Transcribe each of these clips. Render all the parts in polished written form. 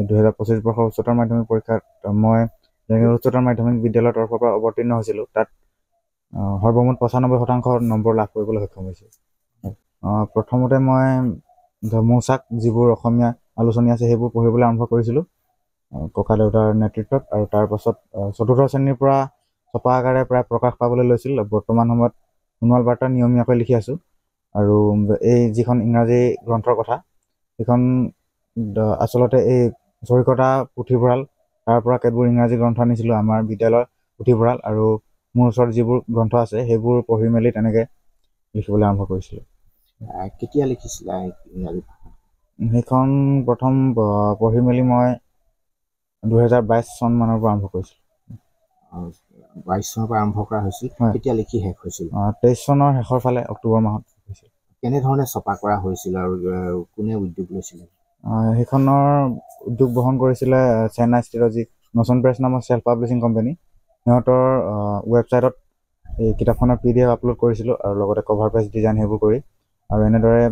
2025 বৰ্ষৰ উচ্চতৰ মাধ্যমিক পৰীক্ষাত মই জেংগেল উচ্চতৰ মাধ্যমিক বিদ্যালয়ৰ তৰফৰ পৰা অৱতীৰ্ণ হৈছিলোঁ। তাত সৰ্বমুঠ 95% নম্বৰ লাভ কৰিবলৈ সক্ষম হৈছোঁ। প্ৰথমতে মই মৌচাক যিবোৰ অসমীয়া আলোচনী আছে সেইবোৰ পঢ়িবলৈ আৰম্ভ কৰিছিলোঁ ককা দেউতাৰ নেতৃত্বত, আৰু তাৰ পাছত 4ৰ্থ শ্ৰেণীৰ পৰা ছপা আকাৰে প্ৰায় প্ৰকাশ পাবলৈ লৈছিল। বৰ্তমান সময়ত সোণোৱাল বাৰ্তা নিয়মীয়াকৈ লিখি আছোঁ, আৰু এই যিখন ইংৰাজী গ্ৰন্থৰ কথা সেইখন আচলতে এই চৰিকতা পুথিভঁৰাল, তাৰ পৰা কেতবোৰ ইংৰাজী গ্ৰন্থ আনিছিলোঁ আমাৰ বিদ্যালয়ৰ পুথিভঁৰাল, আৰু মোৰ ওচৰত যিবোৰ গ্ৰন্থ আছে সেইবোৰ পঢ়ি মেলি তেনেকৈ লিখিবলৈ আৰম্ভ কৰিছিলোঁ। কেতিয়া লিখিছিলা ইংৰাজী ভাষা? সেইখন প্ৰথম পঢ়ি মেলি মই 2022 চন মানৰ পৰা আৰম্ভ কৰিছিলোঁ। 22 চনৰ পৰা আৰম্ভ কৰা হৈছিল। কেতিয়া লিখি শেষ হৈছিল? 23 চনৰ শেষৰ ফালে, অক্টোবৰ মাহত হৈছিল। কেনেধৰণে ছপা কৰা হৈছিল আৰু কোনে উদ্যোগ লৈছিলে? সেইখনৰ উদ্যোগ বহন কৰিছিলে চেন্নাইস্থিত যি নচন প্ৰেছ নামৰ চেল্ফ পাব্লিছিং কোম্পানী। সিহঁতৰ ৱেবছাইটত এই কিতাপখনৰ PDF আপলোড কৰিছিলোঁ, আৰু লগতে কভাৰ পেজ ডিজাইন সেইবোৰ কৰি, আৰু এনেদৰে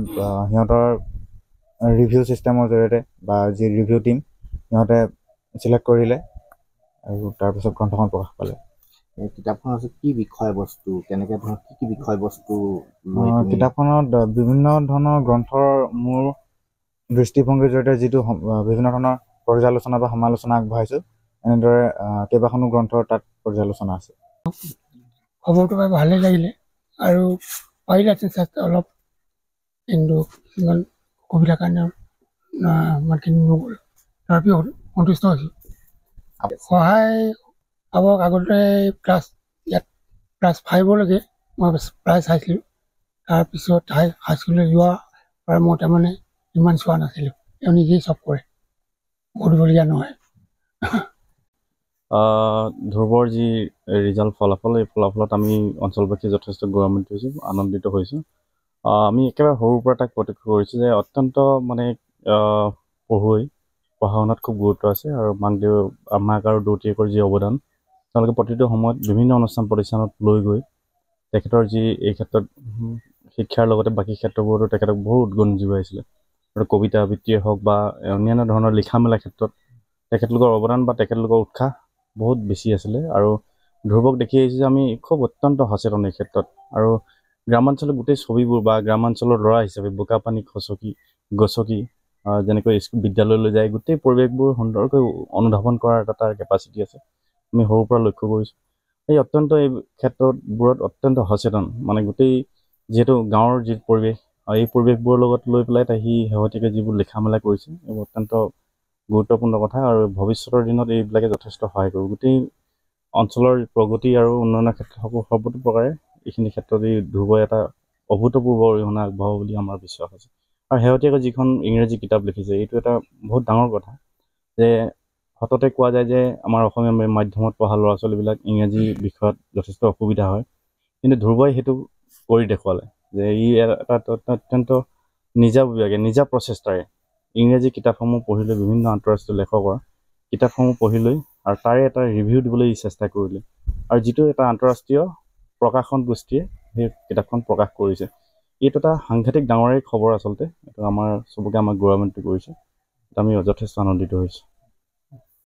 সিহঁতৰ ৰিভিউ ছিষ্টেমৰ জৰিয়তে বা যি ৰিভিউ টিম সিহঁতে চিলেক্ট কৰিলে, আৰু তাৰপিছত গ্ৰন্থখন প্ৰকাশ পালে। কিতাপখন আছে কি বিষয়বস্তু, কেনেকৈ ধৰণৰ কি বিষয়বস্তু? কিতাপখনত বিভিন্ন ধৰণৰ গ্ৰন্থৰ মোৰ দৃষ্টিভংগীৰ জৰিয়তে যিটো বিভিন্ন ধৰণৰ পৰ্যালোচনা বা সমালোচনা আগবঢ়াইছোঁ, এনেদৰে কেইবাখনো গ্ৰন্থৰ তাত পৰ্যালোচনা আছে। খবৰটো পাই ভালেই লাগিলে, আৰু পাৰিলেহেঁতেন চেষ্টা অলপ, কিন্তু কিছুমান অসুবিধাৰ কাৰণে ইমানখিনি নগ'ল। তথাপিও সন্তুষ্ট হৈছোঁ। সহায় পাব আগতে ক্লাছ 5লৈকে মই প্ৰায় চাইছিলোঁ। তাৰপিছত হাইস্কুললৈ যোৱাৰ পৰা মই তাৰমানে ইমান চোৱা নাছিলোঁ। তেওঁ নিজেই চব কৰে, পঢ়িবলগীয়া নহয়। ধ্ৰুৱৰ যি ৰিজাল্ট ফলাফল, এই ফলাফলত আমি অঞ্চলবাসী যথেষ্ট গৌৰৱান্বিত হৈছোঁ, আনন্দিত হৈছোঁ। আমি একেবাৰে সৰুৰ পৰা তাক প্ৰত্যক্ষ কৰিছোঁ যে অত্যন্ত মানে পঢ়া শুনাত খুব গুৰুত্ব আছে, আৰু মাক আৰু দেউতাকৰ যি অৱদান, তেওঁলোকে প্ৰতিটো সময়ত বিভিন্ন অনুষ্ঠান প্ৰতিষ্ঠানত লৈ গৈ তেখেতৰ যি এই ক্ষেত্ৰত শিক্ষাৰ লগতে বাকী ক্ষেত্ৰবোৰতো তেখেতক বহুত উদগনি যোগাইছিলে। আৰু কবিতা আবৃত্তিয়ে হওক বা অন্যান্য ধৰণৰ লিখা মেলা ক্ষেত্ৰত তেখেতলোকৰ অৱদান বা তেখেতলোকৰ উৎসাহ বহুত বেছি আছিলে। আৰু ধ্ৰুৱক দেখি আহিছোঁ যে আমি খুব অত্যন্ত সচেতন এই ক্ষেত্ৰত, আৰু গ্ৰামাঞ্চলৰ গোটেই ছবিবোৰ বা গ্ৰামাঞ্চলৰ ল'ৰা হিচাপে বোকা পানী খচকি গছকি যেনেকৈ বিদ্যালয়লৈ যায়, গোটেই পৰিৱেশবোৰ সুন্দৰকৈ অনুধাৱন কৰাৰ এটা তাৰ কেপাচিটি আছে, আমি সৰুৰ পৰা লক্ষ্য কৰিছোঁ। এই অত্যন্ত এই ক্ষেত্ৰবোৰত অত্যন্ত সচেতন, মানে গোটেই যিহেতু গাঁৱৰ যি পৰিৱেশ, এই পৰিৱেশবোৰৰ লগত লৈ পেলাই সি শেহতীয়াকৈ যিবোৰ লিখা মেলা কৰিছে এইবোৰ অত্যন্ত গুৰুত্বপূৰ্ণ কথা, আৰু ভৱিষ্যতৰ দিনত এইবিলাকে যথেষ্ট সহায় কৰিব। গোটেই অঞ্চলৰ প্ৰগতি আৰু উন্নয়নৰ ক্ষেত্ৰত সৰ্বতো প্ৰকাৰে এইখিনি ক্ষেত্ৰত এই ধ্ৰুৱই এটা অভূতপূৰ্ব অৰিহণা আগবঢ়াব বুলি আমাৰ বিশ্বাস আছে। আৰু শেহতীয়াকৈ যিখন ইংৰাজী কিতাপ লিখিছে, এইটো এটা বহুত ডাঙৰ কথা যে সততে কোৱা যায় যে আমাৰ অসমীয়া মাধ্যমত পঢ়া ল'ৰা ছোৱালীবিলাক ইংৰাজী বিষয়ত যথেষ্ট অসুবিধা হয়, কিন্তু ধ্ৰুৱই সেইটো কৰি দেখুৱালে যে ই এটা অত্যন্ত নিজাববীয়াকৈ নিজা প্ৰচেষ্টাৰে ইংৰাজী কিতাপসমূহ পঢ়ি লৈ, বিভিন্ন আন্তঃৰাষ্ট্ৰীয় লেখকৰ কিতাপসমূহ পঢ়ি লৈ, আৰু তাৰে এটা ৰিভিউ দিবলৈ চেষ্টা কৰিলে, আৰু যিটো এটা আন্তঃৰাষ্ট্ৰীয় প্ৰকাশন গোষ্ঠীয়ে সেই কিতাপখন প্ৰকাশ কৰিছে। এইটো এটা সাংঘাতিক ডাঙৰেই খবৰ আচলতে, এইটো আমাৰ চবকে আমাক গৌৰৱান্বিত কৰিছে, আমি যথেষ্ট আনন্দিত হৈছোঁ।